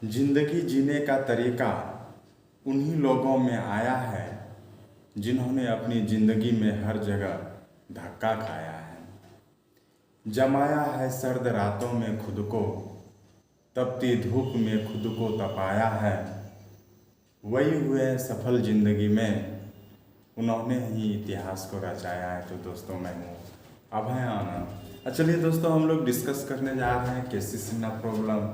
जिंदगी जीने का तरीका उन्हीं लोगों में आया है जिन्होंने अपनी जिंदगी में हर जगह धक्का खाया है। जमाया है सर्द रातों में खुद को, तपती धूप में खुद को तपाया है। वही हुए सफल जिंदगी में, उन्होंने ही इतिहास को रचाया है। तो दोस्तों मैं हूँ अभय आनंद। चलिए दोस्तों, हम लोग डिस्कस करने जा रहे हैं केसेस इन प्रॉब्लम।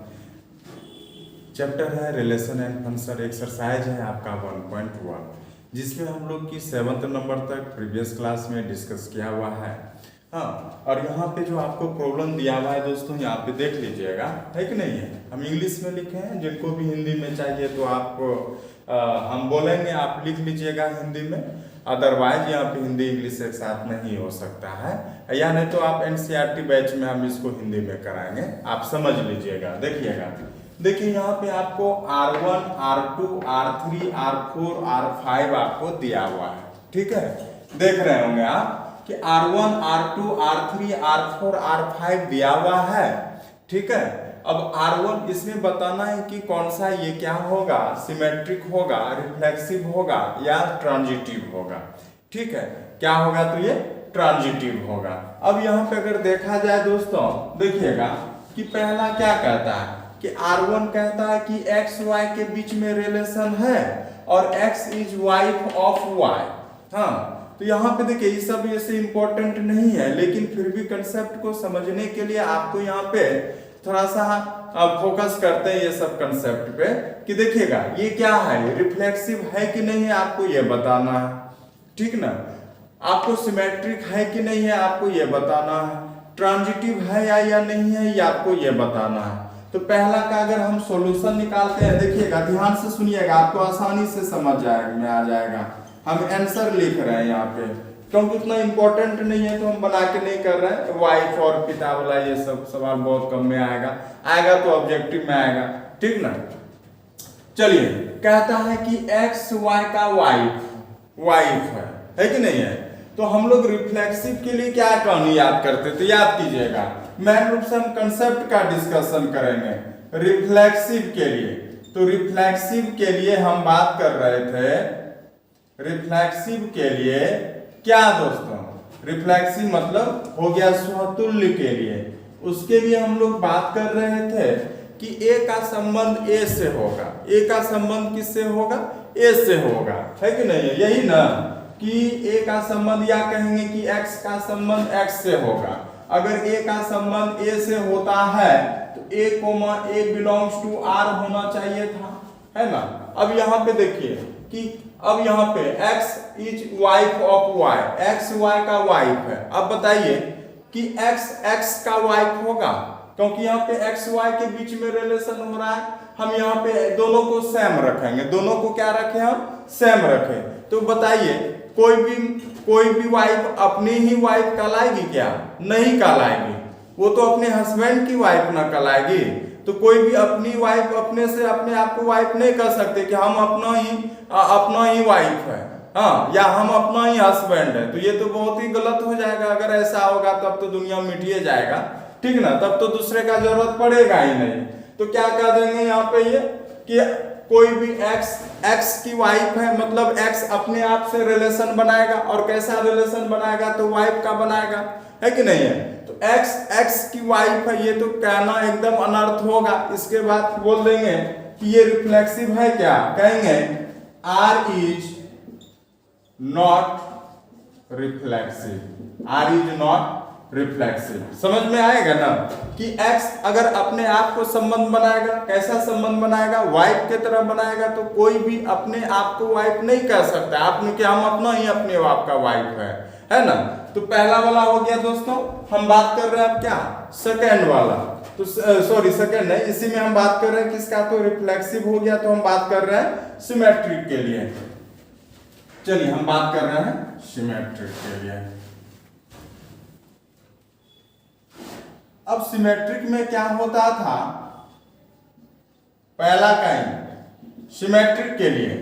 चैप्टर है रिलेशन एंड फंक्शन। एक्सरसाइज है आपका 1.1, जिसमें हम लोग की 7th नंबर तक प्रीवियस क्लास में डिस्कस किया हुआ है। हाँ, और यहाँ पे जो आपको प्रॉब्लम दिया हुआ है दोस्तों, यहाँ पे देख लीजिएगा, है कि नहीं है। हम इंग्लिश में लिखे हैं, जिनको भी हिंदी में चाहिए तो आप हम बोलेंगे, आप लिख लीजिएगा हिंदी में। अदरवाइज यहाँ पे हिंदी इंग्लिश एक साथ नहीं हो सकता है, या नहीं तो आप NCERT बैच में हम इसको हिंदी में कराएंगे, आप समझ लीजिएगा। देखिए यहाँ पे आपको R1, R2, R3, R4, R5 आपको दिया हुआ है। ठीक है, देख रहे होंगे आप कि R1, R2, R3, R4, R5 दिया हुआ है। ठीक है, अब R1 इसमें बताना है कि कौन सा ये क्या होगा, सिमेट्रिक होगा, रिफ्लेक्सिव होगा या ट्रांजिटिव होगा। ठीक है, क्या होगा तो ये ट्रांजिटिव होगा। अब यहाँ पे अगर देखा जाए दोस्तों, देखिएगा कि पहला क्या कहता है कि R1 कहता है कि x y के बीच में रिलेशन है और x is wife of y। हाँ, तो यहाँ पे देखिए ये सब ऐसे इंपॉर्टेंट नहीं है, लेकिन फिर भी कंसेप्ट को समझने के लिए आपको यहाँ पे थोड़ा सा फोकस करते हैं ये सब कंसेप्ट पे कि देखिएगा ये क्या है, रिफ्लेक्सिव है कि नहीं है आपको ये बताना है। ठीक ना, आपको सिमेट्रिक है कि नहीं है आपको ये बताना है, ट्रांजिटिव है या नहीं है ये आपको ये बताना है। तो पहला का अगर हम सॉल्यूशन निकालते हैं, देखिएगा ध्यान से सुनिएगा, आपको आसानी से समझ में आ जाएगा। हम आंसर लिख रहे हैं यहाँ पे, क्योंकि उतना इंपॉर्टेंट नहीं है तो हम बना के नहीं कर रहे हैं। वाइफ और पिता वाला ये सब सवाल बहुत कम में आएगा तो ऑब्जेक्टिव में आएगा। ठीक ना, चलिए कहता है कि एक्स वाई का वाइफ है कि नहीं है। तो हम लोग रिफ्लेक्सिव के लिए क्या कहानी याद करते थे, याद कीजिएगा। मेन रूप से हम कंसेप्ट का डिस्कशन करेंगे रिफ्लेक्सिव के लिए। तो रिफ्लेक्सिव के लिए हम बात कर रहे थे, रिफ्लेक्सिव के लिए क्या दोस्तों, रिफ्लेक्सिव मतलब हो गया स्वतुल्य के लिए। उसके लिए हम लोग बात कर रहे थे कि A का संबंध A से होगा। A का संबंध किससे होगा, A से होगा, है कि नहीं है। यही ना कि A का संबंध, या कहेंगे कि X का संबंध X से होगा। अगर A का संबंध A से होता है तो A बिलोंग्स टू R होना चाहिए था, है ना। अब यहाँ पे देखिए कि अब यहाँ पे X is wife of Y, X Y का वाइफ है। अब बताइए कि X का वाइफ होगा, क्योंकि यहाँ पे X Y के बीच में रिलेशन हो रहा है। हम यहाँ पे दोनों को सेम रखेंगे, दोनों को क्या रखें हम, सेम रखें। तो बताइए कोई भी वाइफ अपनी ही वाइफ कहलाएगी क्या, नहीं कहलाएगी। वो तो अपने हस्बैंड की वाइफ ना कहलाएगी। तो कोई भी अपनी वाइफ अपने से अपने आप को वाइफ नहीं कह सकते कि हम अपना ही वाइफ है, हाँ, या हम अपना ही हस्बैंड है। तो ये तो बहुत ही गलत हो जाएगा। अगर ऐसा होगा तब तो दुनिया मिटिए जाएगा। ठीक ना, तब तो दूसरे का जरूरत पड़ेगा ही नहीं। तो क्या कह देंगे यहाँ पे ये कि कोई भी X की वाइफ है, मतलब X अपने आप से रिलेशन बनाएगा। और कैसा रिलेशन बनाएगा, तो वाइफ का बनाएगा, है कि नहीं है। तो X की वाइफ है, ये तो कहना एकदम अनर्थ होगा। इसके बाद बोल देंगे कि ये रिफ्लेक्सिव है, क्या कहेंगे, R is not reflexive, R is not reflexive. समझ में आएगा ना कि X अगर अपने आप को संबंध बनाएगा, कैसा संबंध बनाएगा, वाइफ के तरह बनाएगा। तो कोई भी अपने आप को वाइफ नहीं कह सकता आपने कि हम अपना ही अपने आप का वाइफ है ना। तो पहला वाला हो गया दोस्तों। हम बात कर रहे हैं अब क्या, सेकेंड वाला। तो सॉरी सेकेंड नहीं, इसी में हम बात कर रहे हैं किसका, तो रिफ्लेक्सिव हो गया। तो हम बात कर रहे हैं सिमेट्रिक के लिए। चलिए हम बात कर रहे हैं सिमेट्रिक के लिए। अब सिमेट्रिक में क्या होता था, पहला काइंड सिमेट्रिक के लिए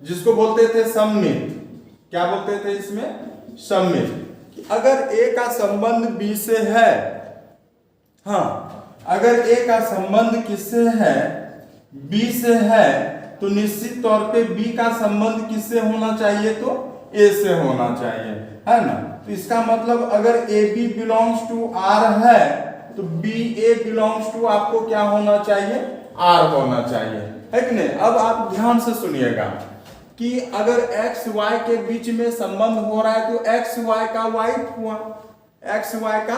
जिसको बोलते थे सममित, क्या बोलते थे इसमें, सममित। कि अगर A का संबंध B से है, हाँ, अगर A का संबंध किससे है बी से है तो निश्चित तौर पे बी का संबंध किससे होना चाहिए, तो ए से होना चाहिए, है ना। तो इसका मतलब अगर A B belongs to R है तो बी ए बिलोंग्स टू आपको क्या होना चाहिए, आर होना चाहिए, है कि नहीं। अब आप ध्यान से सुनिएगा कि अगर एक्स वाई के बीच में संबंध हो रहा है तो एक्स वाई का वाइफ हुआ, एक्स वाई का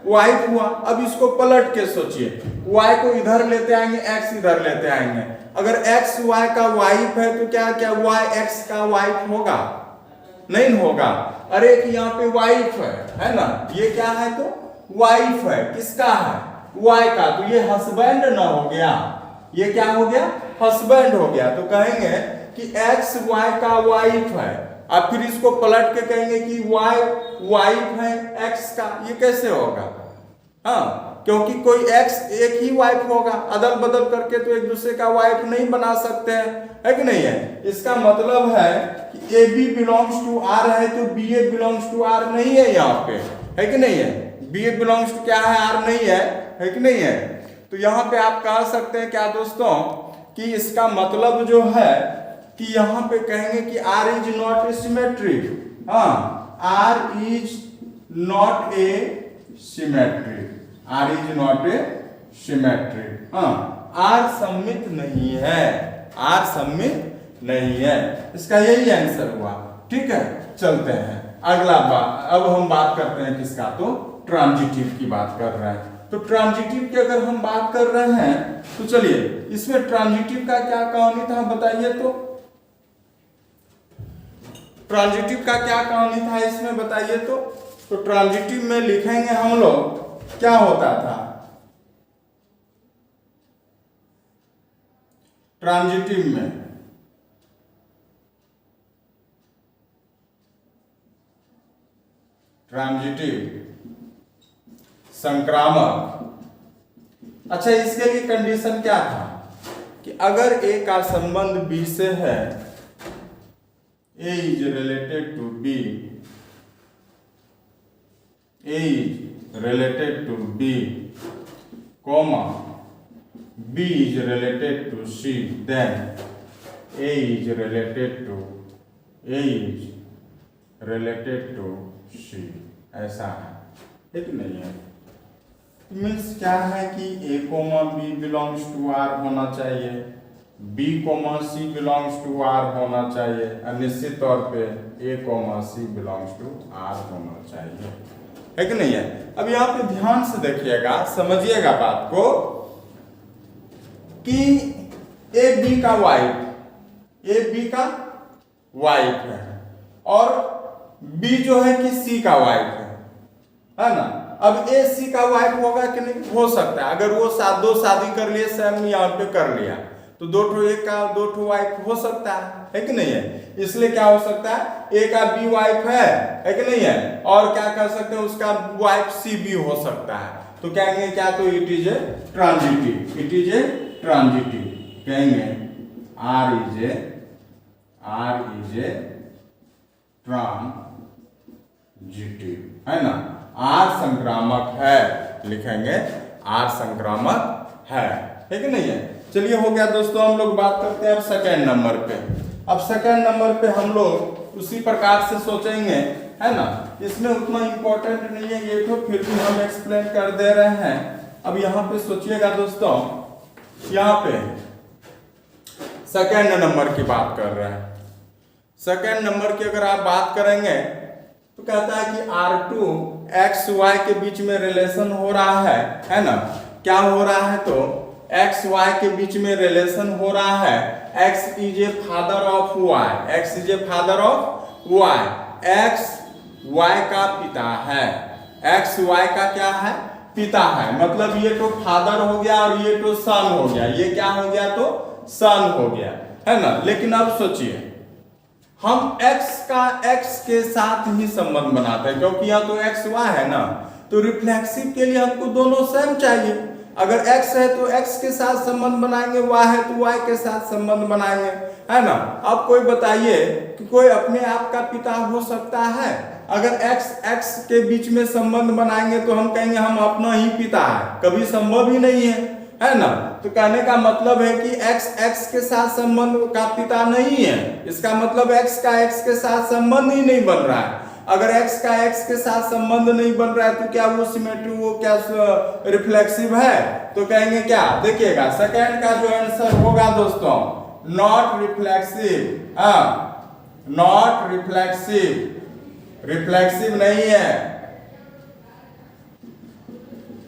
वाइफ हुआ। अब इसको पलट के सोचिए, y को इधर लेते आएंगे, x इधर लेते आएंगे। अगर x y का वाइफ है तो क्या क्या y x का वाइफ होगा, नहीं होगा। अरे कि यहाँ पे वाइफ है ना, ये क्या है तो वाइफ है, किसका है, y का, तो ये हस्बैंड ना हो गया, ये क्या हो गया, हस्बैंड हो गया। तो कहेंगे कि x y का वाइफ है। अब फिर इसको पलट के कहेंगे कि y वाइफ है x का, ये कैसे होगा, हाँ, क्योंकि कोई x एक ही वाइफ होगा, अदल बदल करके तो एक दूसरे का वाइफ नहीं बना सकते हैं, है कि नहीं है। इसका मतलब है कि A B belongs to R है तो B A belongs to R नहीं है यहाँ पे, है कि नहीं है। बी ए बिलोंग्स टू क्या है, आर नहीं है कि नहीं है। तो यहाँ पे आप कह सकते हैं क्या दोस्तों कि इसका मतलब जो है कि यहाँ पे कहेंगे कि R is not A symmetric, हाँ, R is not A symmetric, R is not A symmetric, हाँ, R सममित नहीं है, R सममित नहीं है। इसका यही आंसर हुआ, ठीक है। चलते हैं अगला बात, अब हम बात करते हैं किसका, तो ट्रांजिटिव की बात कर रहे हैं। तो ट्रांजिटिव की अगर हम बात कर रहे हैं तो चलिए इसमें ट्रांजिटिव का क्या कहानी था बताइए, तो ट्रांजिटिव का क्या कहानी था इसमें बताइए। तो ट्रांजिटिव में लिखेंगे हम लोग क्या होता था, ट्रांजिटिव में ट्रांजिटिव संक्रामक। अच्छा, इसके लिए कंडीशन क्या था कि अगर ए का संबंध बी से है, A is related to B, A is related to B, comma, B is related to C, then A is related to C, ऐसा है कि नहीं है। मीन्स क्या है कि A comma B belongs to R होना चाहिए, B comma C belongs to R होना चाहिए, और निश्चित तौर पे A comma C belongs to R होना चाहिए, है कि नहीं है। अब यहाँ पे ध्यान से देखिएगा, समझिएगा बात को कि A B का वाइफ है और B जो है कि C का वाइफ है ना। अब A C का वाइफ होगा कि नहीं, हो सकता है। अगर वो दो शादी कर लिए, सेम यहाँ पे कर लिया, तो दो ठो वाइफ हो सकता है कि नहीं है। इसलिए क्या हो सकता है, ए का बी वाइफ है कि नहीं है, और क्या कर सकते हैं, उसका वाइफ सी भी हो सकता है। तो कहेंगे क्या, तो इट इज ए ट्रांजिटिव, कहेंगे आर इज ए ट्रांजिटिव, है ना। आर संक्रामक है, लिखेंगे आर संक्रामक है कि नहीं है। चलिए हो गया दोस्तों, हम लोग बात करते हैं अब सेकेंड नंबर पे। अब सेकेंड नंबर पे हम लोग उसी प्रकार से सोचेंगे, है ना। इसमें उतना इंपॉर्टेंट नहीं है ये तो, फिर भी हम एक्सप्लेन कर दे रहे हैं। अब यहाँ पे सोचिएगा दोस्तों, यहाँ पे सेकेंड नंबर की बात कर रहे हैं। सेकेंड नंबर की अगर आप बात करेंगे तो कहता है कि R2 XY के बीच में रिलेशन हो रहा है ना। क्या हो रहा है, तो XY के बीच में रिलेशन हो रहा है। X is a father of Y, X is a father of Y, X Y का पिता है, X Y का क्या है, पिता है। मतलब ये तो फादर हो गया और ये तो सन हो गया, ये क्या हो गया, तो सन हो गया, है ना। लेकिन अब सोचिए, हम x का x के साथ ही संबंध बनाते हैं, क्योंकि यहाँ तो x y है ना, तो रिफ्लेक्सिव के लिए हमको दोनों सेम चाहिए। अगर x है तो x के साथ संबंध बनाएंगे, y है तो y के साथ संबंध बनाएंगे, है ना। अब कोई बताइए कि कोई अपने आप का पिता हो सकता है? अगर x के बीच में संबंध बनाएंगे तो हम कहेंगे हम अपना ही पिता है, कभी संभव ही नहीं है। है ना। तो कहने का मतलब है कि x के साथ संबंध का पिता नहीं है, इसका मतलब x का x के साथ संबंध ही नहीं बन रहा है। अगर x का x के साथ संबंध नहीं बन रहा है तो क्या वो सिमेट्री, वो क्या रिफ्लेक्सिव है? तो कहेंगे क्या, देखिएगा सेकंड का जो आंसर होगा दोस्तों, not reflexive. Not reflexive, reflexive नहीं है,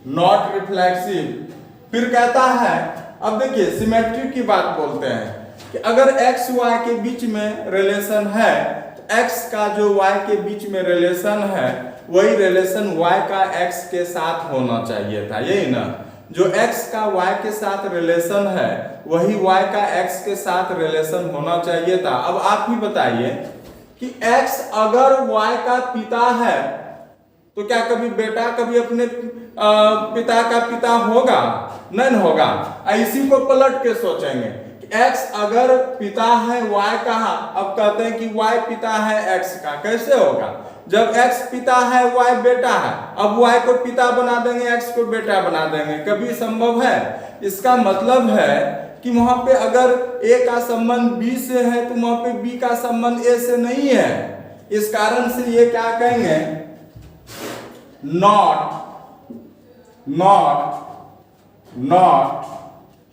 नॉट रिफ्लेक्सिव। फिर कहता है, अब देखिए सिमेट्री की बात बोलते हैं कि अगर x y के बीच में रिलेशन है तो x का जो y के बीच में रिलेशन है वही रिलेशन y का x के साथ होना चाहिए था, यही ना। जो x का y के साथ रिलेशन है वही y का x के साथ रिलेशन होना चाहिए था। अब आप ही बताइए कि x अगर y का पिता है तो क्या कभी बेटा कभी अपने पिता का पिता होगा? नहीं होगा। इसी को पलट के सोचेंगे कि x अगर पिता है y का, अब कहते हैं कि y पिता है x का, कैसे होगा? जब x पिता है y बेटा है, अब y को पिता बना देंगे, x को बेटा बना देंगे, कभी संभव है? इसका मतलब है कि वहां पे अगर a का संबंध b से है तो वहां पे b का संबंध a से नहीं है। इस कारण से ये क्या कहेंगे, नॉट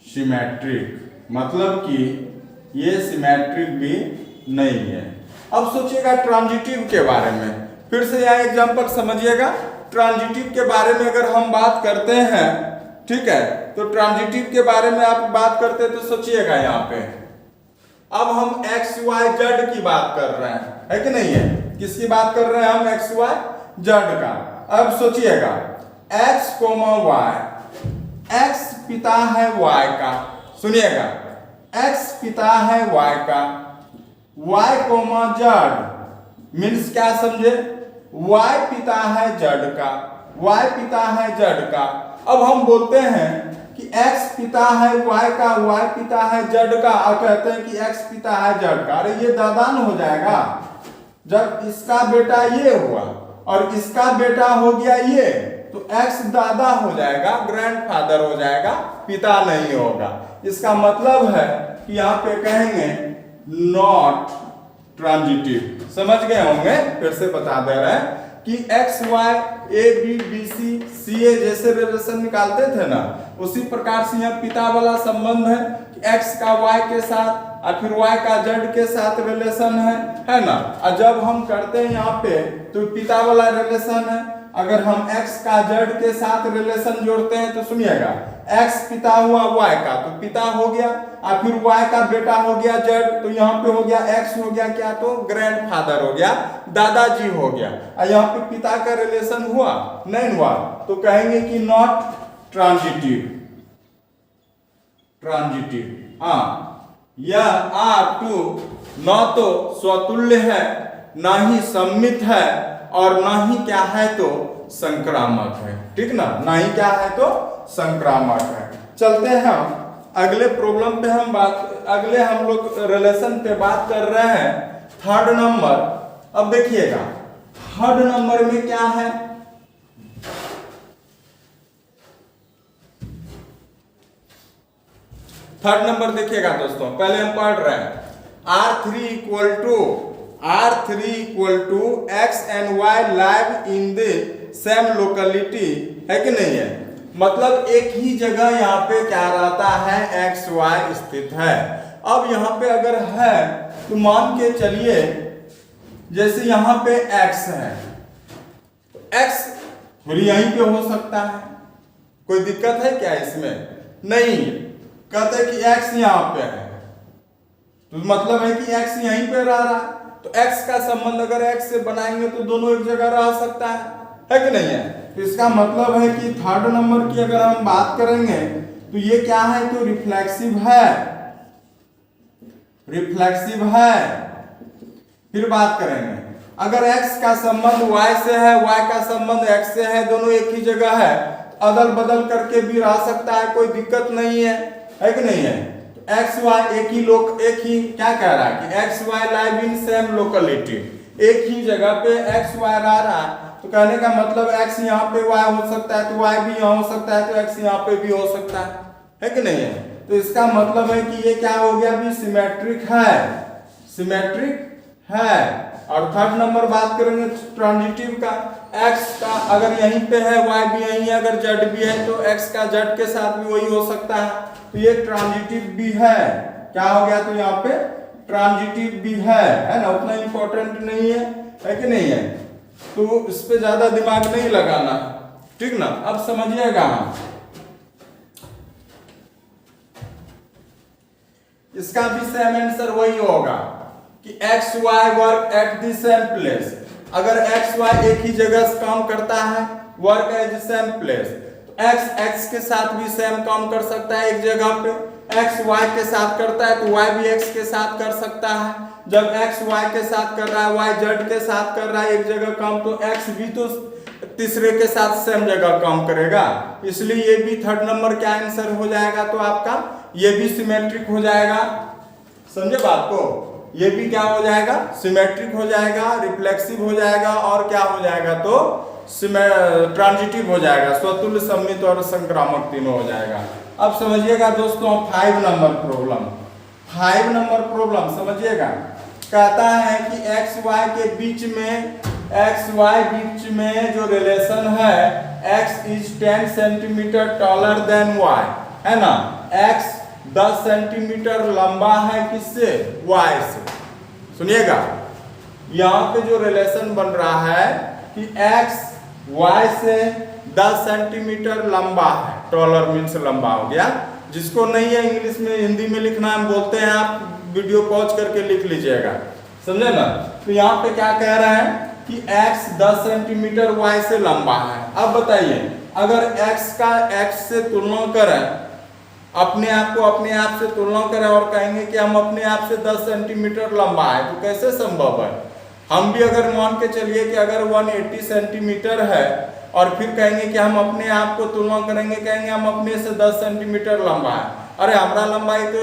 सिमेट्रिक, मतलब कि ये सिमेट्रिक भी नहीं है। अब सोचिएगा ट्रांजिटिव के बारे में, फिर से यहाँ एग्जांपल समझिएगा। ट्रांजिटिव के बारे में अगर हम बात करते हैं, ठीक है, तो ट्रांजिटिव के बारे में आप बात करते हैं तो सोचिएगा यहाँ पे अब हम एक्स वाई जेड की बात कर रहे हैं, है कि नहीं है? किसकी बात कर रहे हैं हम? एक्स वाई जेड का। अब सोचिएगा x कोमा y, x पिता है y का, सुनिएगा x पिता है y का, y कोमा z मीन्स क्या समझे? y पिता है z का, y पिता है z का। अब हम बोलते हैं कि x पिता है y का, y पिता है z का, और कहते हैं कि x पिता है z का। अरे ये दादान हो जाएगा जब इसका बेटा ये हुआ और इसका बेटा हो गया ये, तो x दादा हो जाएगा, ग्रैंडफादर हो जाएगा, पिता नहीं होगा। इसका मतलब है कि यहाँ पे कहेंगे नॉट ट्रांजिटिव। समझ गए होंगे? फिर से बता दे रहे हैं कि X Y A B B C C A जैसे रिलेशन निकालते थे ना, उसी प्रकार से यहाँ पिता वाला संबंध है कि x का y के साथ और फिर y का z के साथ रिलेशन है ना। और जब हम करते हैं यहाँ पे तो पिता वाला रिलेशन है। अगर हम x का z के साथ रिलेशन जोड़ते हैं तो सुनिएगा x पिता हुआ y का तो पिता हो गया, और फिर y का बेटा हो गया z, तो यहाँ पे हो गया x हो गया क्या, तो ग्रैंडफादर हो गया, दादाजी हो गया। और यहाँ पे पिता का रिलेशन हुआ नहीं हुआ, तो कहेंगे कि नॉट ट्रांजिटिव। ट्रांजिटिव यह R2 न तो स्वतुल्य है, ना ही सम्मित है, और ना ही क्या है तो संक्रामक है। ठीक ना, ना ही क्या है तो संक्रामक है। चलते हैं हम अगले प्रॉब्लम पे, अगले हम लोग रिलेशन पे बात कर रहे हैं, थर्ड नंबर। अब देखिएगा थर्ड नंबर में क्या है, थर्ड नंबर देखिएगा दोस्तों, पहले हम पढ़ रहे हैं R3 equal to X and Y live in the same locality, है कि नहीं है? मतलब एक ही जगह यहाँ पे क्या रहता है, एक्स वाई स्थित है। अब यहाँ पे अगर है तो मान के चलिए जैसे यहाँ पे एक्स है, तो एक्स फिर यहीं पे हो सकता है, कोई दिक्कत है क्या इसमें? नहीं। कहते हैं कि x यहाँ पे है तो मतलब है कि x यहीं पे रह रहा है, तो x का संबंध अगर x से बनाएंगे तो दोनों एक जगह रह सकता है कि नहीं है? तो इसका मतलब है कि थर्ड नंबर की अगर हम बात करेंगे तो ये क्या है, तो रिफ्लेक्सिव है, रिफ्लेक्सिव है। फिर बात करेंगे अगर x का संबंध y से है, y का संबंध x से है, दोनों एक ही जगह है, अदल बदल करके भी रह सकता है, कोई दिक्कत नहीं है कि नहीं है? तो एक्स वाई एक ही क्या कह रहा है कि X Y live in same locality, एक ही जगह पे एक्स वाई रह रहा है, तो कहने का मतलब एक्स यहाँ पे वाई हो सकता है तो वाई भी यहाँ हो सकता है, तो एक्स यहाँ पे भी हो सकता है। है कि नहीं है? तो इसका मतलब है कि ये क्या हो गया अभी, सिमेट्रिक है, सिमेट्रिक है। और थर्ड नंबर बात करेंगे ट्रांजिटिव का, x का अगर यहीं पे है, y भी यहीं है, अगर z भी है तो x का z के साथ भी वही हो सकता है, तो ये ट्रांजिटिव भी है। क्या हो गया, तो यहाँ पे ट्रांजिटिव भी है ना, उतना इंपॉर्टेंट नहीं है कि नहीं है? तो इस पे ज्यादा दिमाग नहीं लगाना, ठीक ना। अब समझिएगा, इसका भी सेम आंसर वही होगा कि X Y work at the same place. अगर एक्स वाई एक ही जगह काम करता है, work at the same place, तो एक्स एक्स के साथ भी सेम काम कर सकता है एक जगह पे। एक्स वाई के साथ करता है तो वाई भी एक्स के साथ कर सकता है। जब एक्स वाई के साथ कर रहा है, वाई जेड के साथ कर रहा है एक जगह काम, तो एक्स भी तो तीसरे के साथ सेम जगह काम करेगा। इसलिए ये भी थर्ड नंबर क्या आंसर हो जाएगा, तो आपका ये भी सिमेट्रिक हो जाएगा। समझे बात को? ये भी क्या हो जाएगा, सिमेट्रिक हो जाएगा, रिफ्लेक्सिव हो जाएगा, और क्या हो जाएगा, तो ट्रांजिटिव हो जाएगा, स्वतुल्य, सममित और संक्रामक तीनों हो जाएगा। अब समझिएगा दोस्तों 5 नंबर प्रॉब्लम। 5 नंबर प्रॉब्लम समझिएगा, कहता है कि एक्स वाई के बीच में, एक्स वाई बीच में जो रिलेशन है, x is 10 centimetre taller than y, है ना। x 10 सेंटीमीटर लंबा है किससे, y से। सुनिएगा, यहाँ पे जो रिलेशन बन रहा है कि x y से 10 सेंटीमीटर लंबा है, टॉलर मीन्स लंबा हो गया। जिसको नहीं है इंग्लिश में, हिंदी में लिखना हम बोलते हैं, आप वीडियो पॉज करके लिख लीजिएगा, समझे ना। तो यहाँ पे क्या कह रहे हैं कि x 10 सेंटीमीटर y से लंबा है। अब बताइए, अगर x का x से तुलना करें, अपने आप को अपने आप से तुलना करें और कहेंगे कि हम अपने आप से 10 सेंटीमीटर लंबा है, तो कैसे संभव है? हम भी अगर मान के चलिए कि अगर 180 सेंटीमीटर है और फिर कहेंगे कि हम अपने आप को तुलना करेंगे, कहेंगे हम अपने से 10 सेंटीमीटर लंबा है, अरे हमारा लंबाई तो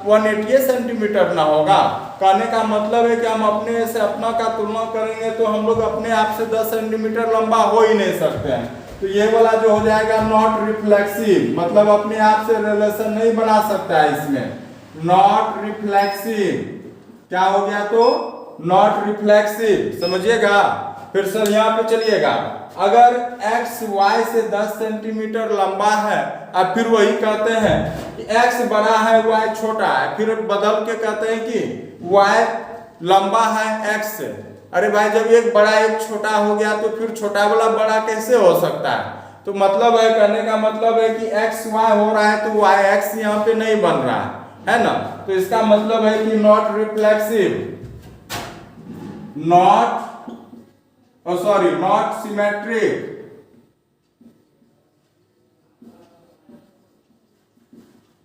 180 सेंटीमीटर ना होगा। कहने का मतलब है कि हम अपने से अपना का तुलना करेंगे तो हम लोग अपने आप से 10 सेंटीमीटर लंबा हो ही नहीं सकते हैं। तो ये वाला जो हो जाएगा नॉट रिफ्लेक्सिव, मतलब अपने आप से रिलेशन नहीं बना सकता है इसमें, नॉट रिफ्लेक्सिव। क्या हो गया, तो नॉट रिफ्लेक्सिव, समझिएगा। फिर सर यहाँ पे चलिएगा, अगर x y से 10 सेंटीमीटर लंबा है, अब फिर वही कहते हैं कि x बड़ा है y छोटा है, फिर बदल के कहते हैं कि y लंबा है x से। अरे भाई, जब एक बड़ा एक छोटा हो गया तो फिर छोटा वाला बड़ा कैसे हो सकता है? तो मतलब है, कहने का मतलब है कि x y हो रहा है तो y x यहाँ पे नहीं बन रहा है ना। तो इसका मतलब है कि not reflexive, not symmetric.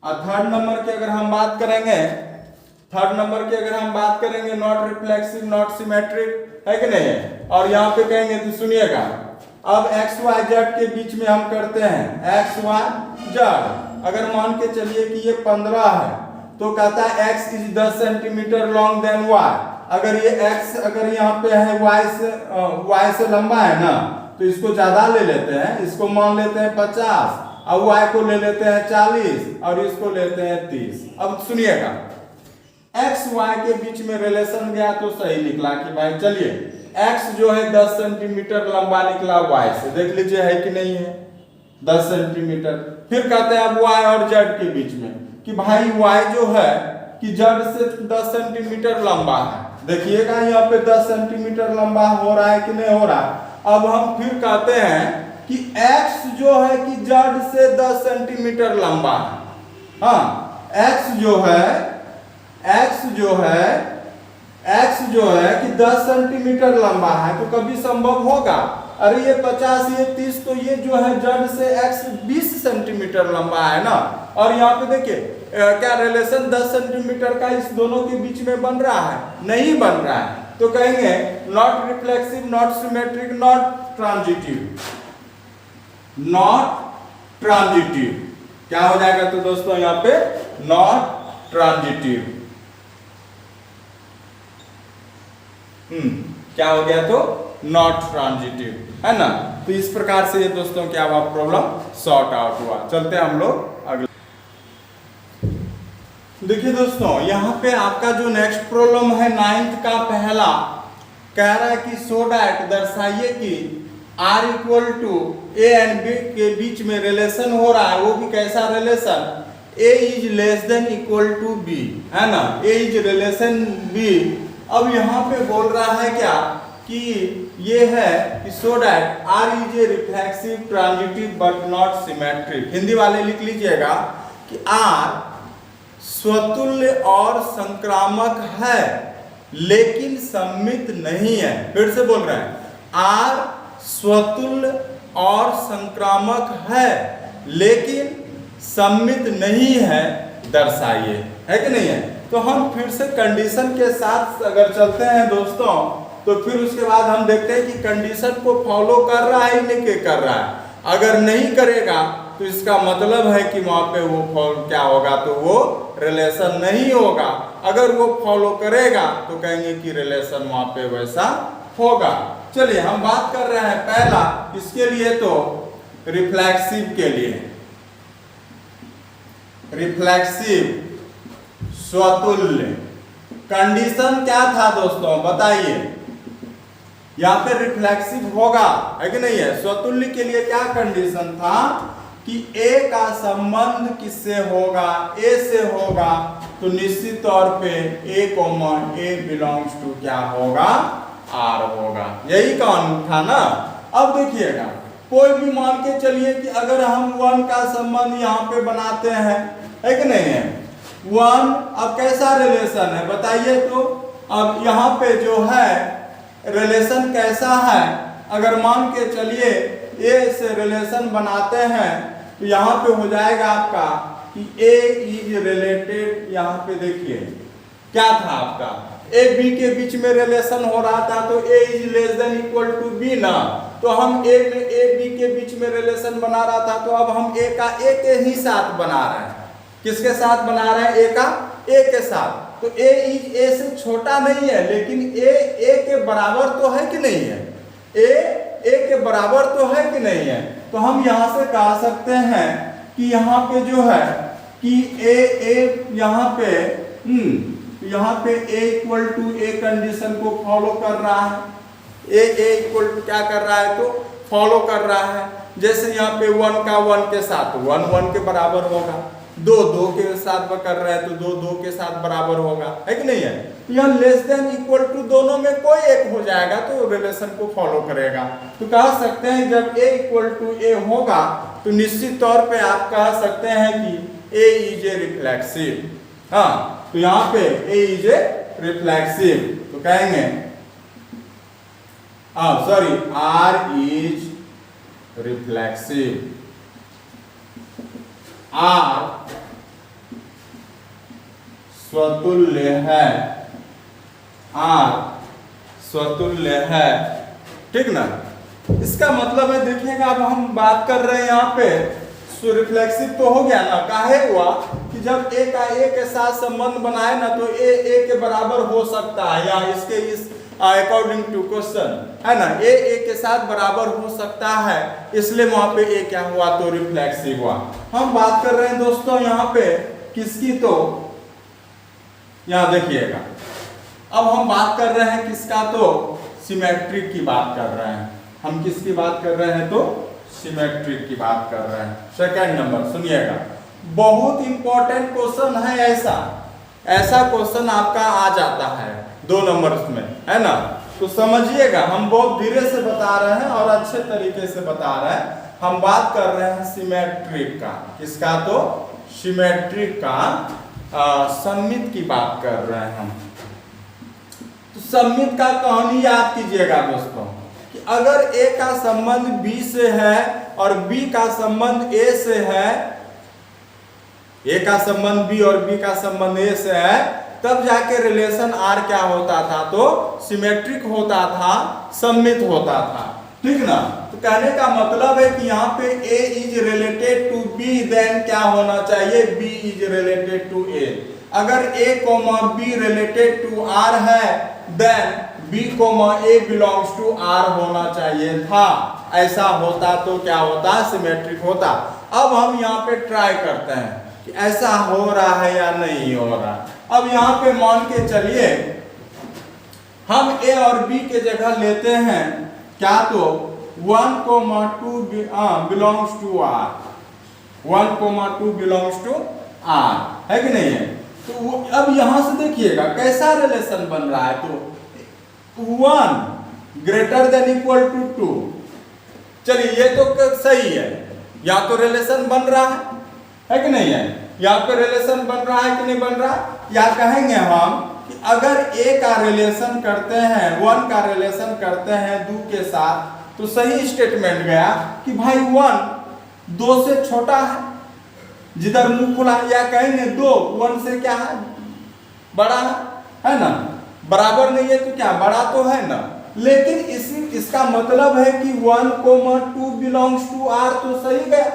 Third number की अगर हम बात करेंगे, नॉट रिफ्लेक्सिव, नॉट सिमेट्रिक, है कि नहीं है? और यहाँ पे कहेंगे तो सुनिएगा, अब एक्स वाई जेड के बीच में हम करते हैं एक्स वाई जेड। अगर मान के चलिए कि ये 15 है, तो कहता है x is 10 centimetre long then y। अगर ये x अगर यहाँ पे है y से लंबा है ना, तो इसको ज्यादा ले लेते हैं, इसको मान लेते हैं 50, अब y को ले लेते हैं 40 और इसको लेते हैं 30। अब सुनिएगा, x y के बीच में रिलेशन गया तो सही निकला कि भाई चलिए x जो है 10 सेंटीमीटर लंबा निकला y से, देख लीजिए है कि नहीं है 10 सेंटीमीटर। फिर कहते हैं अब y और z के बीच में कि भाई y जो है कि z से 10 सेंटीमीटर लंबा है, देखिएगा यहाँ पे 10 सेंटीमीटर लंबा हो रहा है कि नहीं हो रहा। अब हम फिर कहते हैं कि x जो है कि z से 10 सेंटीमीटर लंबा है। हाँ, x जो है कि 10 सेंटीमीटर लंबा है, तो कभी संभव होगा? अरे ये 50 ये 30, तो ये जो है z से x 20 सेंटीमीटर लंबा है ना। और यहाँ पे देखिए क्या रिलेशन 10 सेंटीमीटर का इस दोनों के बीच में बन रहा है? नहीं बन रहा है। तो कहेंगे not reflexive, not symmetric, not transitive, not transitive. क्या हो जाएगा तो दोस्तों यहाँ पे नॉट ट्रांजिटिव। क्या हो गया तो नॉट ट्रांजिटिव, है ना। तो इस प्रकार से ये दोस्तों क्या हुआ, प्रॉब्लम सॉर्ट आउट हुआ। चलते हैं हम लोग अगले। देखिए दोस्तों, यहाँ पे आपका जो नेक्स्ट प्रॉब्लम है 9th का पहला, कह रहा है कि सो डैट, दर्शाइए कि R equal to A and B के बीच में रिलेशन हो रहा है। वो भी कैसा relation, A is less than equal to B, है ना, ए इज रिलेशन बी। अब यहाँ पे बोल रहा है क्या कि ये है कि so that R is a reflexive transitive but not symmetric. Hindi वाले लिख लीजिएगा कि आर स्वतुल्य और संक्रामक है लेकिन सममित नहीं है। फिर से बोल रहे हैं, आर स्वतुल्य और संक्रामक है लेकिन सममित नहीं है, दर्शाइए, है कि नहीं है। तो हम फिर से कंडीशन के साथ अगर चलते हैं दोस्तों, तो फिर उसके बाद हम देखते हैं कि कंडीशन को फॉलो कर रहा है नहीं कर रहा है। अगर नहीं करेगा तो इसका मतलब है कि वहां पे वो क्या होगा, तो वो रिलेशन नहीं होगा। अगर वो फॉलो करेगा तो कहेंगे कि रिलेशन वहां पे वैसा होगा। चलिए हम बात कर रहे हैं पहला, इसके लिए तो रिफ्लेक्सिव के लिए, रिफ्लेक्सिव स्वतुल्य कंडीशन क्या था दोस्तों, बताइए। यहाँ पे रिफ्लेक्सिव होगा, है कि नहीं है। स्वतुल्य के लिए क्या कंडीशन था कि ए का संबंध किससे होगा, ए से होगा, तो निश्चित तौर पे ए कॉमन ए बिलोंग्स टू क्या होगा, आर होगा। यही कानून था ना। अब देखिएगा, कोई भी मान के चलिए कि अगर हम 1 का संबंध यहाँ पे बनाते हैं, है कि नहीं है। 1 अब कैसा रिलेशन है बताइए। तो अब यहाँ पे जो है रिलेशन कैसा है, अगर मान के चलिए ए से रिलेशन बनाते हैं तो यहाँ पे हो जाएगा आपका कि ए इज रिलेटेड, यहाँ पे देखिए क्या था आपका, ए बी के बीच में रिलेशन हो रहा था तो A is less than equal to B ना। तो हम ए में ए बी के बीच में रिलेशन बना रहा था, तो अब हम ए का ए के ही साथ बना रहे हैं। किसके साथ बना रहे हैं, ए का ए के साथ। तो ए इज ए से छोटा नहीं है, लेकिन ए के बराबर तो है कि नहीं है, ए के बराबर तो है कि नहीं है। तो हम यहाँ से कह सकते हैं कि यहाँ पे जो है कि ए यहाँ पे ए इक्वल टू ए कंडीशन को फॉलो कर रहा है। ए इक्वल टू क्या कर रहा है, तो फॉलो कर रहा है। जैसे यहाँ पे 1 का 1 के साथ 1 के बराबर होगा, 2 के साथ कर रहे हैं तो 2 के साथ बराबर होगा, है कि नहीं है। तो यहाँ लेस देन इक्वल टू दोनों में कोई एक हो जाएगा तो रिलेशन को फॉलो करेगा। तो कह सकते हैं जब ए इक्वल टू ए होगा तो निश्चित तौर पे आप कह सकते हैं कि ए इज ए रिफ्लेक्सिव। हाँ, तो यहाँ पे ए इज ए रिफ्लेक्सिव, तो कहेंगे sorry R is reflexive, R स्वतुल्य है, आर स्वतुल्य है, ठीक ना। इसका मतलब है देखिएगा, अब हम बात कर रहे हैं यहाँ पे रिफ्लेक्सिव तो हो गया ना। काहे हुआ कि जब ए का ए के साथ संबंध बनाए ना तो ए के बराबर हो सकता है, या इसके इस अकॉर्डिंग टू क्वेश्चन, है ना, ए के साथ बराबर हो सकता है, इसलिए वहां पे ए क्या हुआ, तो रिफ्लेक्सिव हुआ। हम बात कर रहे हैं दोस्तों यहाँ पे किसकी, तो यहाँ देखिएगा, अब हम बात कर रहे हैं किसका, तो सिमेट्रिक की बात कर रहे हैं। हम किसकी बात कर रहे हैं, तो सिमेट्रिक की बात कर रहे हैं। सेकंड नंबर सुनिएगा, बहुत इंपॉर्टेंट क्वेश्चन है। ऐसा क्वेश्चन आपका आ जाता है 2 नंबर्स में, है ना। तो समझिएगा, हम बहुत धीरे से बता रहे हैं और अच्छे तरीके से बता रहे हैं। हम बात कर रहे हैं सिमेट्रिक का, किसका, तो सिमेट्रिक का सममित की बात कर रहे हैं हम। तो सममित का कहानी याद कीजिएगा दोस्तों कि अगर ए का संबंध बी से है और बी का संबंध ए से है, ए का संबंध बी और बी का संबंध ए से है, तब जाके रिलेशन आर क्या होता था, तो सिमेट्रिक होता था, सममित होता था, ठीक ना। तो कहने का मतलब है कि यहाँ पे A is related to B, then क्या होना चाहिए, B is related to A. अगर A comma B related to R है, then B, A belongs to R होना चाहिए था। ऐसा होता तो क्या होता, सिमेट्रिक होता। अब हम यहाँ पे ट्राई करते हैं कि ऐसा हो रहा है या नहीं हो रहा। अब यहाँ पे मान के चलिए हम A और B के जगह लेते हैं क्या, तो 1, 2 belongs to R, 1, 2 belongs to R, है कि नहीं है। तो अब यहां से देखिएगा कैसा रिलेशन बन रहा है, तो 1 ग्रेटर देन इक्वल टू 2। चलिए ये तो सही है, या तो रिलेशन बन रहा है कि नहीं है, यहाँ पे रिलेशन बन रहा है कि नहीं बन रहा। या कहेंगे हम कि अगर A का रिलेशन करते हैं, 1 का रिलेशन करते हैं 2 के साथ, तो सही स्टेटमेंट गया कि भाई 1 2 से छोटा है, जिधर मुंह खुला। या कहेंगे 2 1 से क्या है, बड़ा है ना, बराबर नहीं है तो क्या बड़ा तो है ना। लेकिन इसका मतलब है कि 1, 2 बिलोंग्स टू R, तो सही गया।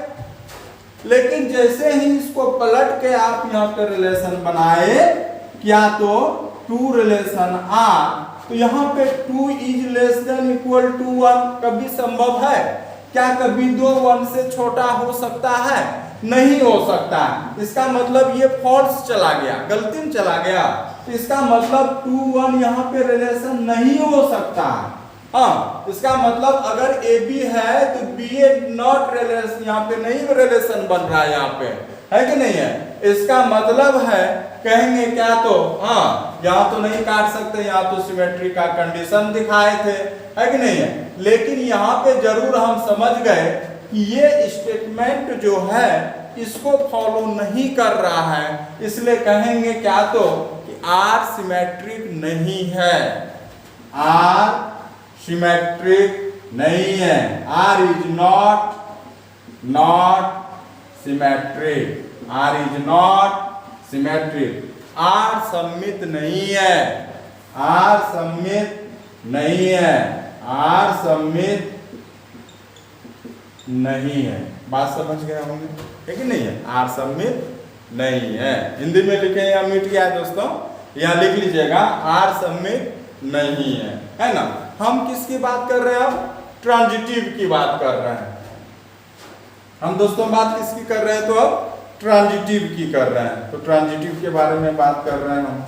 लेकिन जैसे ही इसको पलट के आप यहाँ पे रिलेशन बनाए क्या, तो 2 रिलेशन R, तो यहाँ पे 2 is less than equal to 1 कभी संभव है क्या, कभी 2 1 से छोटा हो सकता है, नहीं हो सकता। इसका मतलब ये फॉल्स चला गया, गलती में चला गया। तो इसका मतलब 2 1 यहाँ पे रिलेशन नहीं हो सकता। हाँ, इसका मतलब अगर AB है तो BA नॉट रिलेशन, यहाँ पे नहीं रिलेशन बन रहा है, यहाँ पे है कि नहीं है। इसका मतलब है कहेंगे क्या, तो हाँ यहाँ तो नहीं काट सकते, यहाँ तो सिमेट्री का कंडीशन दिखाए थे, है कि नहीं है। लेकिन यहाँ पे जरूर हम समझ गए कि ये स्टेटमेंट जो है इसको फॉलो नहीं कर रहा है, इसलिए कहेंगे क्या, तो कि R सिमेट्रिक नहीं है, R सिमेट्रिक नहीं है, R is not symmetric, R is not symmetric. R सममित नहीं है, R सममित नहीं है, R सममित नहीं है। बात समझ गए होंगे, है कि नहीं है, R सममित नहीं है। हिंदी में लिखे या मिट गया है दोस्तों, यहाँ लिख लीजिएगा R सममित नहीं है ना। हम किसकी बात कर रहे हैं, अब ट्रांजिटिव की बात कर रहे हैं हम दोस्तों। बात किसकी कर रहे हैं, तो अब ट्रांजिटिव की कर रहे हैं। तो ट्रांजिटिव के बारे में बात कर रहे हैं हम।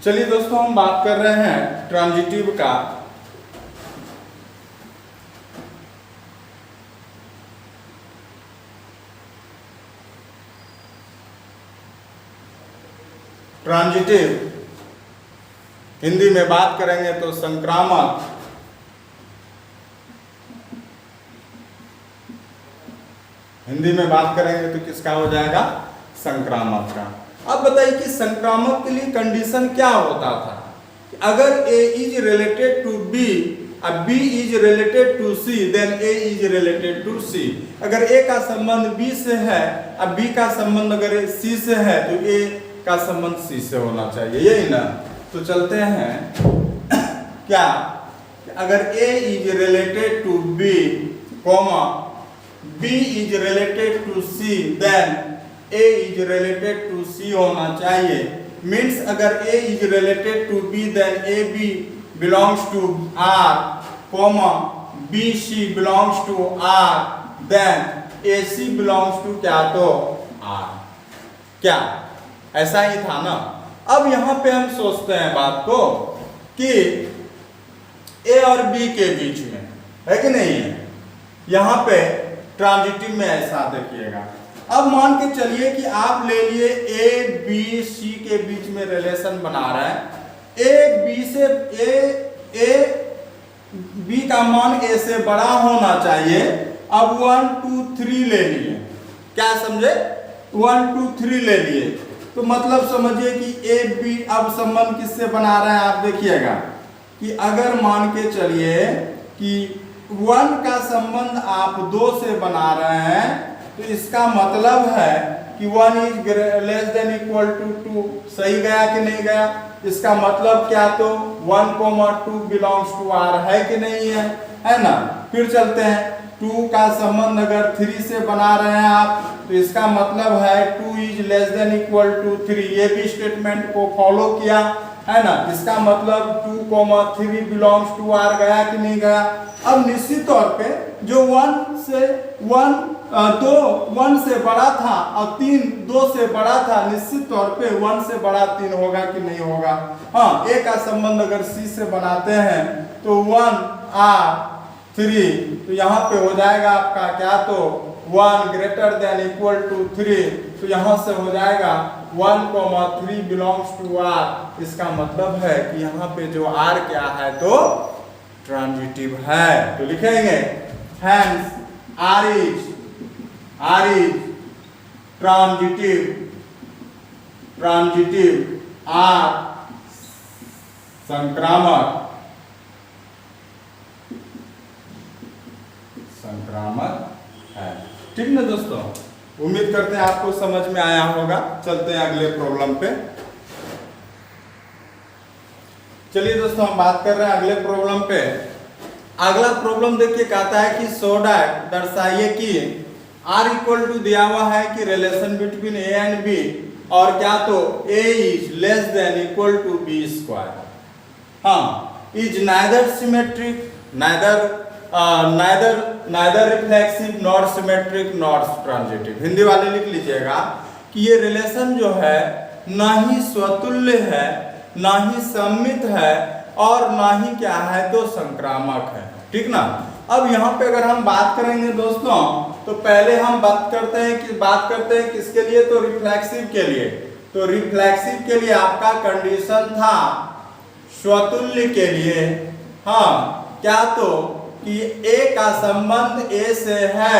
चलिए दोस्तों, हम बात कर रहे हैं ट्रांजिटिव का। ट्रांजिटिव हिंदी में बात करेंगे तो संक्रामक, हिंदी में बात करेंगे तो किसका हो जाएगा, संक्रामक का। अब बताइए कि संक्रामक के लिए कंडीशन क्या होता था, कि अगर A is related to B और B is related to C, then A is related to C। अगर A का संबंध B से है और B का संबंध अगर C से है, तो A का संबंध C से होना चाहिए, यही ना। तो चलते हैं क्या, अगर A is related to B, B is related to C, then A is related to C होना चाहिए। मीन्स अगर A is related to B, then AB belongs to R, BC belongs to R, then AC belongs to क्या, तो R। क्या ऐसा ही था ना। अब यहां पे हम सोचते हैं बात को कि A और B के बीच में है कि नहीं है, यहां पे ट्रांजिटिव में ऐसा देखिएगा। अब मान के चलिए कि आप ले लिए A B C के बीच में रिलेशन बना रहे हैं। A B का मान A से बड़ा होना चाहिए। अब 1 2 3 ले लिए, क्या समझे, 1 2 3 ले लिए, तो मतलब समझिए कि A B अब संबंध किससे बना रहे हैं, आप देखिएगा कि अगर मान के चलिए कि 1 का संबंध आप 2 से बना रहे हैं तो इसका मतलब है कि 1 is less than equal to 2। सही गया कि नहीं गया? इसका मतलब क्या, तो 1,2 बिलोंग्स टू आर है कि नहीं है ना। फिर चलते हैं, 2 का संबंध अगर 3 से बना रहे हैं आप, तो इसका मतलब है 2 is less than equal to 3। ये भी स्टेटमेंट को फॉलो किया है ना। इसका मतलब 2,3 बिलोंग्स टू आर गया कि नहीं गया? अब निश्चित तौर पे जो 1 से 1 से बड़ा था और 3 2 से बड़ा था, निश्चित तौर पे 1 से बड़ा 3 होगा कि नहीं होगा? हाँ, ए का संबंध अगर सी से बनाते हैं तो 1 आर 3, तो यहाँ पे हो जाएगा आपका क्या, तो 1 ग्रेटर देन इक्वल टू 3, तो यहाँ से हो जाएगा 1,3 बिलोंग्स टू आर। इसका मतलब है कि यहाँ पे जो आर क्या है, तो ट्रांजिटिव है। तो लिखेंगे hence R is transitive R संक्रामक है। ठीक ना दोस्तों, उम्मीद करते हैं आपको समझ में आया होगा। चलते हैं अगले प्रॉब्लम पे। चलिए दोस्तों, हम बात कर रहे हैं अगले प्रॉब्लम पे। अगला प्रॉब्लम देखिए, कहता है कि सो दैट दर्शाइए कि आर इक्वल टू दिया हुआ है कि relation between A and B, और क्या, तो A is less than equal to B square. हाँ, is neither symmetric neither reflexive not symmetric not transitive. Hindi वाले लिख लीजिएगा कि ये रिलेशन जो है ना ही स्वतुल्य है, ना ही सममित है, और ना ही क्या है, तो संक्रामक है। ठीक ना। अब यहाँ पे अगर हम बात करेंगे दोस्तों, तो पहले हम बात करते हैं किसके लिए, तो रिफ्लेक्सिव के लिए। तो रिफ्लेक्सिव के लिए आपका कंडीशन था स्वतुल्य के लिए, हाँ, क्या, तो कि ए का संबंध ए से है,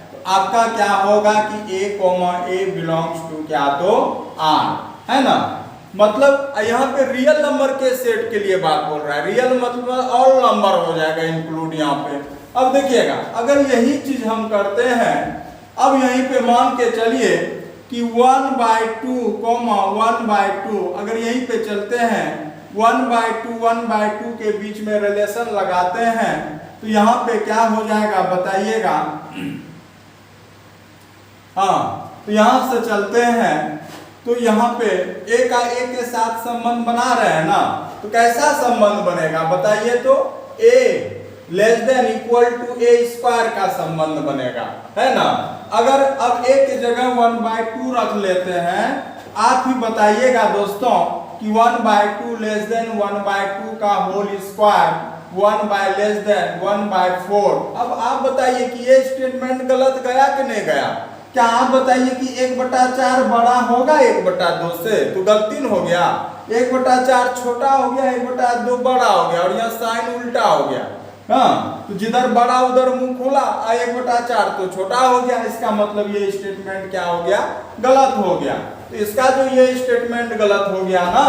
तो आपका क्या होगा कि ए बिलोंग्स टू क्या, तो आर, है ना। मतलब यहाँ पे रियल नंबर के सेट के लिए बात बोल रहा है। रियल मतलब ऑल नंबर हो जाएगा इंक्लूड यहाँ पे। अब देखिएगा, अगर यही चीज हम करते हैं, अब यहीं पे मान के चलिए कि 1/2, 1/2, अगर यहीं पे चलते हैं 1/2 के बीच में रिलेशन लगाते हैं, तो यहाँ पे क्या हो जाएगा बताइएगा। हाँ, तो यहाँ से चलते हैं, तो यहाँ पे ए का ए के साथ संबंध बना रहे हैं ना, तो कैसा संबंध बनेगा बताइए, तो A less than equal to A square का संबंध बनेगा, है ना। अगर अब ए की जगह 1/2 रख लेते हैं, आप ही बताइएगा दोस्तों कि 1/2 लेस देन 1/2 का होल स्क्वायर 1/4। अब आप बताइए कि ये स्टेटमेंट गलत गया कि नहीं गया? क्या आप बताइए कि 1/4 बड़ा होगा 1/2 से? तो गलती हो गया, 1/4 छोटा हो गया, 1/2 बड़ा हो गया, और यहाँ साइन उल्टा हो गया। हाँ, तो जिधर बड़ा उधर मुंह खोला, 1/4 तो छोटा हो गया। इसका मतलब ये स्टेटमेंट क्या हो गया, गलत हो गया। तो इसका जो ये स्टेटमेंट गलत हो गया ना,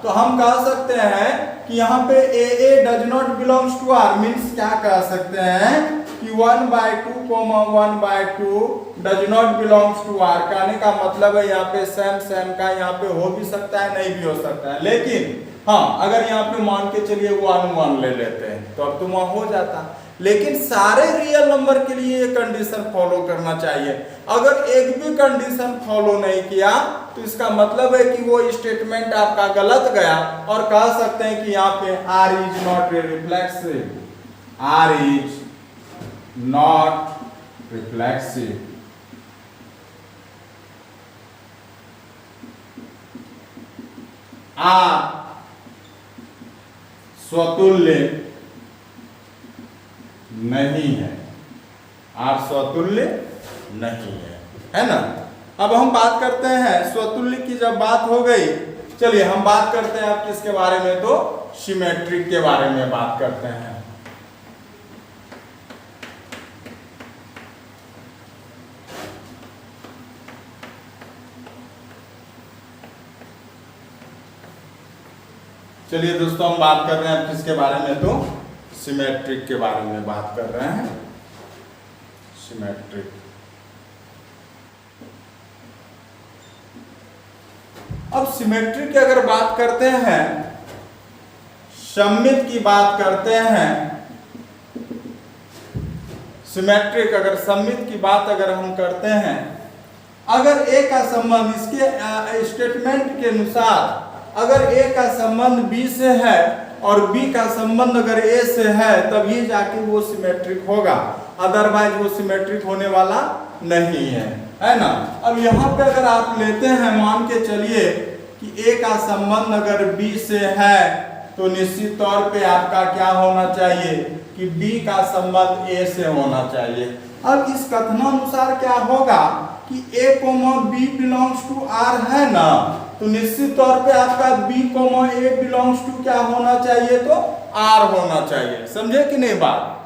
तो हम कह सकते हैं कि यहाँ पे A does not belongs to R, means क्या कह सकते हैं कि 1/2 does not belongs to R. कहने का मतलब है यहाँ पे सेम का यहाँ पे हो भी सकता है, नहीं भी हो सकता है। लेकिन हाँ, अगर यहाँ पे मान के चलिए 1 ले लेते हैं, तो अब तो वहां हो जाता। लेकिन सारे रियल नंबर के लिए ये कंडीशन फॉलो करना चाहिए। अगर एक भी कंडीशन फॉलो नहीं किया, तो इसका मतलब है कि वो स्टेटमेंट आपका गलत गया, और कह सकते हैं कि यहाँ पे R is not reflexive, R is not reflexive. R स्वतुल्य नहीं है, आर स्वतुल्य नहीं है ना। अब हम बात करते हैं स्वतुल्य की, जब बात हो गई, चलिए हम बात करते हैं अब किसके बारे में, तो सिमेट्रिक के बारे में बात करते हैं। चलिए दोस्तों, हम बात कर रहे हैं किसके बारे में, तो सिमेट्रिक के बारे में बात कर रहे हैं। सिमेट्रिक। अब सिमेट्रिक की अगर बात करते हैं, सममित की बात करते हैं, सिमेट्रिक अगर सममित की बात अगर हम करते हैं, अगर ए का संबंध इसके स्टेटमेंट के अनुसार अगर ए का संबंध बी से है और बी का संबंध अगर ए से है तभी जाके वो सिमेट्रिक होगा, अदरवाइज वो सिमेट्रिक होने वाला नहीं है ना। अब यहाँ पे अगर आप लेते हैं, मान के चलिए कि ए का संबंध अगर बी से है तो निश्चित तौर पे आपका क्या होना चाहिए कि बी का संबंध ए से होना चाहिए। अब इस कथनानुसार क्या होगा कि A comma B belongs to R है ना, तो निश्चित तौर पे आपका B comma A belongs to क्या होना चाहिए, तो आर होना चाहिए। समझे कि नहीं बात।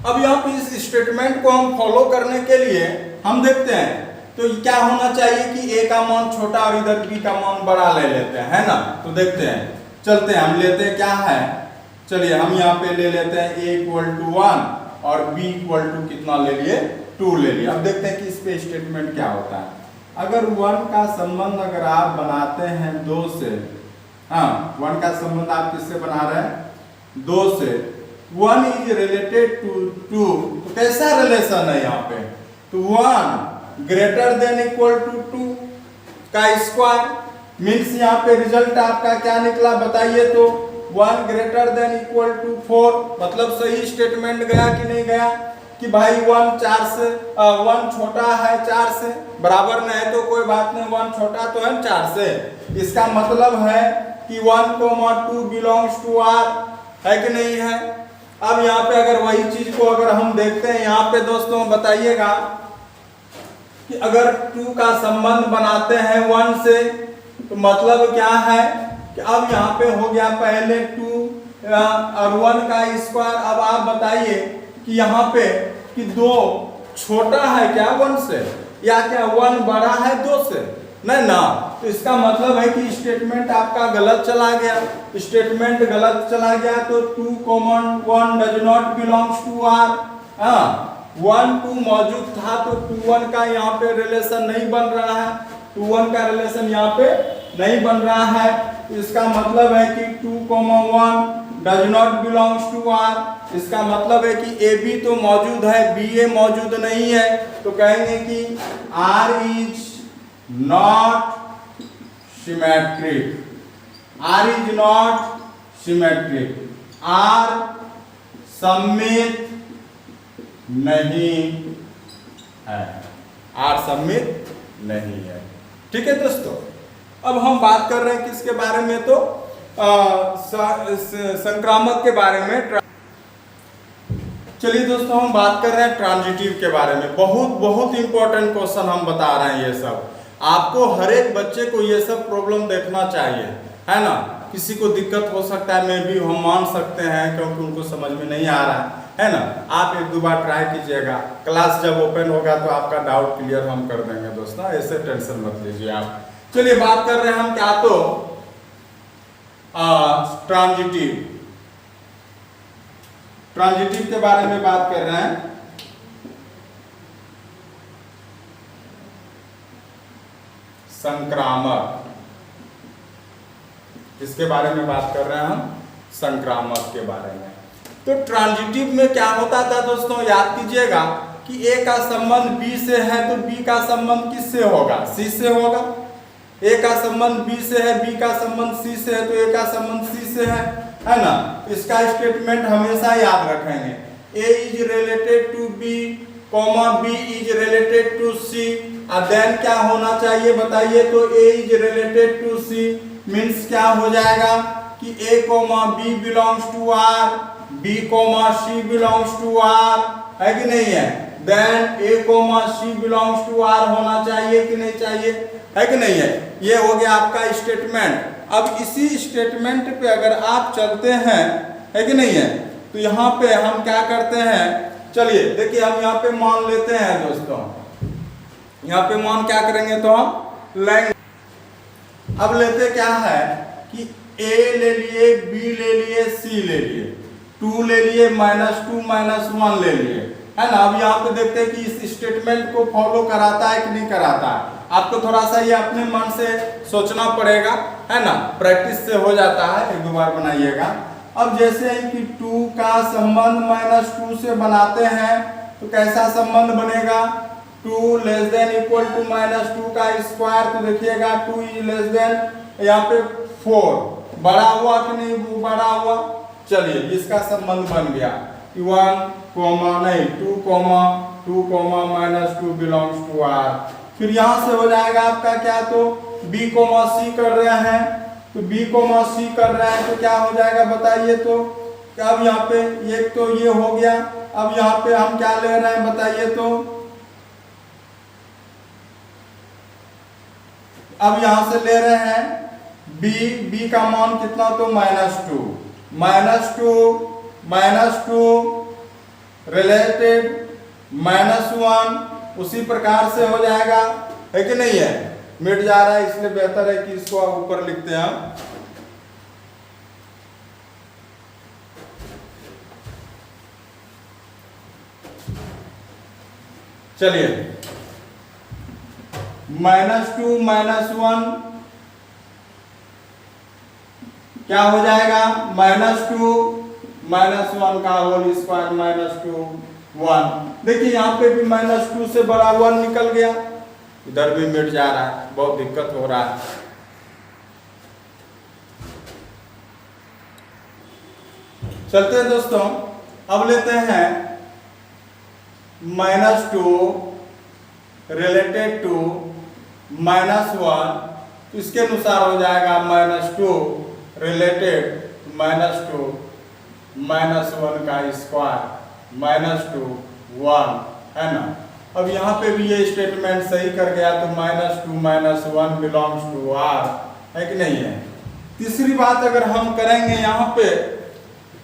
अब यहाँ पे इस स्टेटमेंट को हम फॉलो करने के लिए हम देखते हैं तो क्या होना चाहिए कि ए का मान छोटा और इधर बी का मान बड़ा ले लेते हैं, है ना। तो देखते हैं, चलते हैं, हम लेते हैं क्या है, चलिए हम यहाँ पे ले लेते हैं a इक्वल टू 1 और b इक्वल टू कितना ले लिए, 2 ले लिए। अब देखते हैं कि इस पे स्टेटमेंट क्या होता है। अगर 1 का संबंध अगर आप बनाते हैं 2 से, हाँ 1 का संबंध आप किससे बना रहे हैं, 2 से, 1 इज रिलेटेड टू 2, तो कैसा रिलेशन है यहाँ पे, तो 1 ग्रेटर देन इक्वल टू 2 का स्क्वायर, मीन्स यहाँ पे रिजल्ट आपका क्या निकला बताइए, तो 1 ग्रेटर देन इक्वल टू 4, मतलब सही स्टेटमेंट गया कि नहीं गया कि भाई 1 4 से 1 छोटा है 4 से, बराबर में है तो कोई बात नहीं, 1 छोटा तो है 4 से, इसका मतलब है कि 1,2 बिलोंग्स टू आर, है कि नहीं है। अब यहाँ पे अगर वही चीज को अगर हम देखते हैं यहाँ पे दोस्तों, बताइएगा कि अगर 2 का संबंध बनाते हैं 1 से तो मतलब क्या है कि अब यहाँ पे हो गया पहले 2 और 1 का स्क्वायर। अब आप बताइए कि यहाँ पे कि 2 छोटा है क्या 1 से, या क्या 1 बड़ा है 2 से, नहीं ना, तो इसका मतलब है कि स्टेटमेंट आपका गलत चला गया, स्टेटमेंट गलत चला गया, तो 2,1 does not belongs to R. 1 2 मौजूद था तो 2 1 का यहाँ पे रिलेशन नहीं बन रहा है, 2 1 का रिलेशन यहाँ पे नहीं बन रहा है, इसका मतलब है कि 2,1 does not belongs to R. इसका मतलब है कि ए बी तो मौजूद है, बी ए मौजूद नहीं है, तो कहेंगे कि R is not symmetric, R is not symmetric, R सममित नहीं है, आर सममित नहीं है। ठीक है दोस्तों, अब हम बात कर रहे हैं किसके बारे में, तो संक्रामक के बारे में। चलिए दोस्तों, हम बात कर रहे हैं ट्रांजिटिव के बारे में। बहुत इंपॉर्टेंट क्वेश्चन हम बता रहे हैं, ये सब आपको हर एक बच्चे को ये सब प्रॉब्लम देखना चाहिए, है ना। किसी को दिक्कत हो सकता है, मैं भी हम मान सकते हैं क्योंकि उनको समझ में नहीं आ रहा है ना। आप 1-2 बार ट्राई कीजिएगा, क्लास जब ओपन होगा तो आपका डाउट क्लियर हम कर देंगे दोस्तों, ऐसे टेंशन मत लीजिए आप। चलिए बात कर रहे हैं हम क्या, तो ट्रांजिटिव के बारे में बात कर रहे हैं। संक्रामक, इसके बारे में बात कर रहे हैं हम, संक्रामक के बारे में। तो ट्रांजिटिव में क्या होता था दोस्तों, याद कीजिएगा कि ए का संबंध बी से है तो बी का संबंध किससे होगा, सी से होगा। ए का संबंध बी से है, बी का संबंध सी से है, तो ए का संबंध सी से है ना। इसका स्टेटमेंट हमेशा याद रखेंगे, A is related to B comma B is related to C, और देन क्या होना चाहिए बताइए, तो A is related to C means क्या हो जाएगा कि A comma B belongs to R, B comma C belongs to R, है कि नहीं है। Then A comma C belongs to R होना चाहिए कि नहीं चाहिए, है कि नहीं है। ये हो गया आपका स्टेटमेंट। अब इसी स्टेटमेंट पे अगर आप चलते हैं, है कि नहीं है, तो यहाँ पे हम क्या करते हैं, चलिए देखिए हम यहाँ पे मान लेते हैं दोस्तों, यहाँ पे मान क्या करेंगे तो हम लेंगे। अब लेते क्या है कि ए ले लिए, बी ले लिए, सी ले लिए, 2 ले लिए, -2 -1 ले लिए, है ना। अब यहाँ पे देखते हैं कि इस स्टेटमेंट को फॉलो कराता है कि नहीं कराता है। आपको थोड़ा सा ये अपने मन से सोचना पड़ेगा, है ना, प्रैक्टिस से हो जाता है, एक दो बार बनाइएगा। अब जैसे कि 2 का संबंध -2 से बनाते हैं तो कैसा संबंध बनेगा, 2 लेस देन इक्वल टू -2 का स्क्वायर, तो देखिएगा 2 इज लेस देन यहाँ पे 4 बड़ा हुआ कि नहीं, वो बड़ा हुआ। चलिए इसका संबंध बन गया 1 कोमा नहीं 2 कोमा -2 बिलोंग्स टू R। फिर यहाँ से हो जाएगा आपका क्या, तो B कोमा C कर रहे हैं, तो B कोमा C कर रहे हैं तो क्या हो जाएगा बताइए। तो अब यहाँ पे एक तो ये हो गया, अब यहाँ पे हम क्या ले रहे हैं बताइए। तो अब यहाँ से ले रहे हैं B का मान कितना, तो -2 रिलेटेड -1, उसी प्रकार से हो जाएगा, है कि नहीं है, मिट जा रहा है, इसलिए बेहतर है कि इसको आप ऊपर लिखते हैं हम। चलिए -2 -1 क्या हो जाएगा, -2 -1 का होल स्क्वायर -2 1। देखिए यहाँ पे भी -2 से बड़ा 1 निकल गया, इधर भी मिट जा रहा है, बहुत दिक्कत हो रहा है। चलते हैं दोस्तों, अब लेते हैं -2 रिलेटेड टू -1, तो इसके अनुसार हो जाएगा -2 रिलेटेड -2 -1 का स्क्वायर -2 1, है ना। अब यहाँ पे भी ये स्टेटमेंट सही कर गया, तो -2 -1 बिलोंग्स टू R, है कि नहीं है। तीसरी बात अगर हम करेंगे यहाँ पे,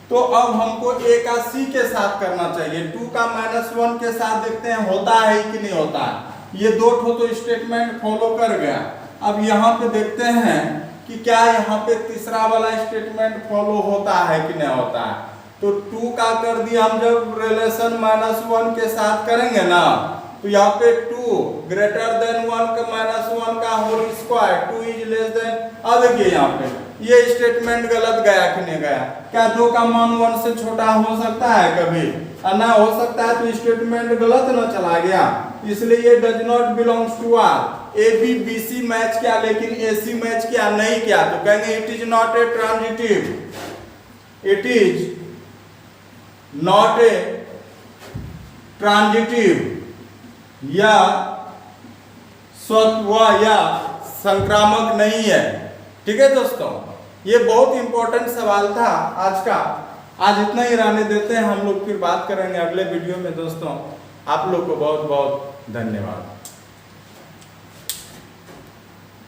तो अब हमको A का C के साथ करना चाहिए। 2 का -1 के साथ देखते हैं होता है कि नहीं होता है। ये दो ठो तो स्टेटमेंट फॉलो कर गया। अब यहाँ पे देखते हैं कि क्या यहाँ पे तीसरा वाला स्टेटमेंट फॉलो होता है कि नहीं होता है। तो 2 का कर दिया हम, जब रिलेशन -1 के साथ करेंगे ना, तो यहाँ पे 2 ग्रेटर देन 1 का -1 का whole square, 2 is less than. अब देखिए यहाँ पे ये स्टेटमेंट गलत गया कि नहीं गया, क्या 2 का मान 1 से छोटा हो सकता है कभी, ना हो सकता है, तो स्टेटमेंट गलत ना चला गया, इसलिए ये does not belongs to R। AB BC match किया लेकिन AC मैच किया नहीं किया, तो कहेंगे it is not a transitive, it is not a transitive या स्वतः या संक्रामक नहीं है। ठीक है दोस्तों, ये बहुत इंपॉर्टेंट सवाल था आज का। आज इतना ही रहने देते हैं, हम लोग फिर बात करेंगे अगले वीडियो में। दोस्तों आप लोग को बहुत बहुत धन्यवाद।